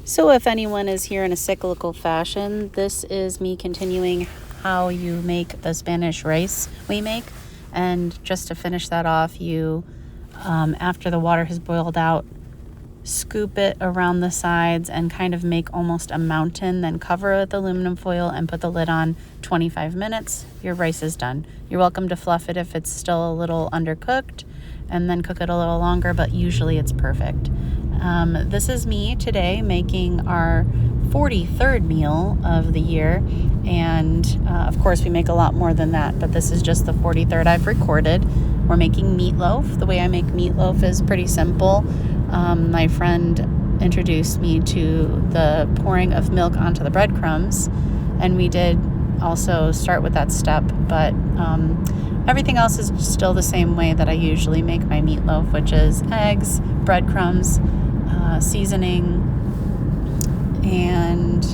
So if anyone is here in a cyclical fashion, this is me continuing how you make the Spanish rice we make. And just to finish that off, you, after the water has boiled out, scoop it around the sides and kind of make almost a mountain, then cover it with aluminum foil and put the lid on 25 minutes. Your rice is done. You're welcome to fluff it if it's still a little undercooked and then cook it a little longer, but usually it's perfect. This is me today making our 43rd meal of the year, and of course we make a lot more than that, but this is just the 43rd I've recorded. We're making meatloaf. The way I make meatloaf is pretty simple. My friend introduced me to the pouring of milk onto the breadcrumbs, and we did also start with that step, but everything else is still the same way that I usually make my meatloaf, which is eggs, breadcrumbs, seasoning, and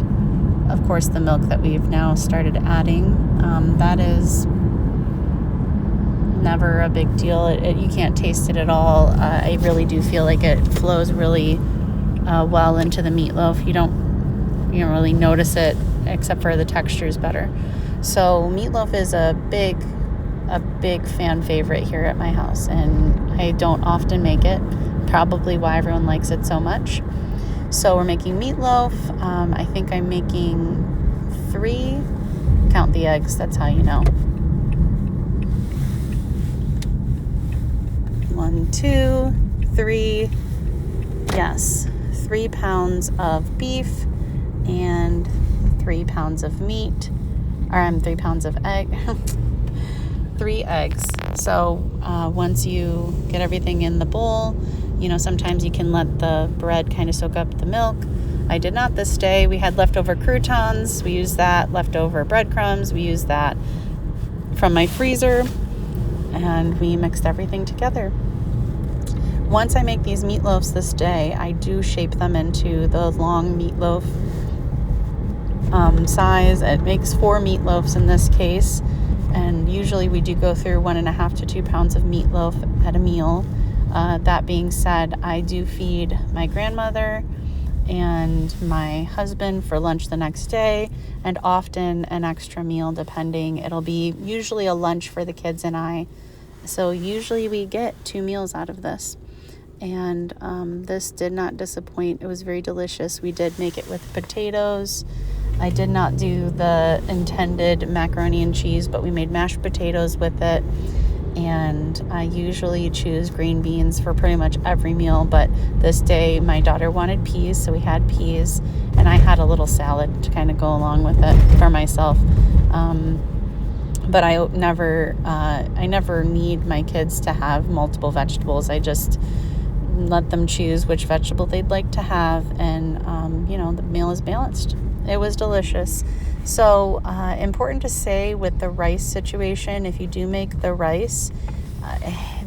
of course the milk that we've now started adding. That is never a big deal. You can't taste it at all. I really do feel like it flows really well into the meatloaf. You don't really notice it, except for the texture is better. So meatloaf is a big fan favorite here at my house, and I don't often make it. Probably why everyone likes it so much. So we're making meatloaf. I think I'm making 3. Count the eggs, that's how you know. 1, 2, 3. Yes, 3 pounds of beef and 3 pounds of meat. 3 pounds of egg. 3 eggs. So once you get everything in the bowl, sometimes you can let the bread kind of soak up the milk. I did not this day. We had leftover croutons. We used that. Leftover breadcrumbs. We used that from my freezer. And we mixed everything together. Once I make these meatloaves this day, I do shape them into the long meatloaf size. It makes 4 meatloaves in this case. And usually we do go through 1.5 to 2 pounds of meatloaf at a meal. That being said, I do feed my grandmother and my husband for lunch the next day, and often an extra meal depending. It'll be usually a lunch for the kids and I. So usually we get 2 meals out of this. And this did not disappoint. It was very delicious. We did make it with potatoes. I did not do the intended macaroni and cheese, but we made mashed potatoes with it. And I usually choose green beans for pretty much every meal, but this day my daughter wanted peas, so we had peas, and I had a little salad to kind of go along with it for myself. But I never need my kids to have multiple vegetables. I just let them choose which vegetable they'd like to have, and the meal is balanced. It was delicious. So important to say with the rice situation, if you do make the rice,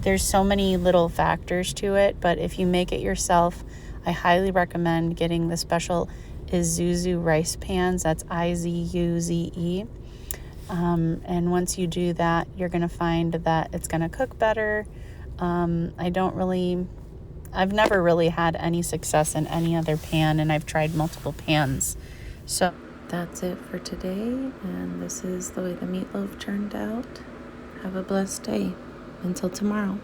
there's so many little factors to it, but if you make it yourself, I highly recommend getting the special Isuzu rice pans. That's Izuze. And once you do that, you're going to find that it's going to cook better. I've never really had any success in any other pan, and I've tried multiple pans. So that's it for today, and this is the way the meatloaf turned out. Have a blessed day. Until tomorrow.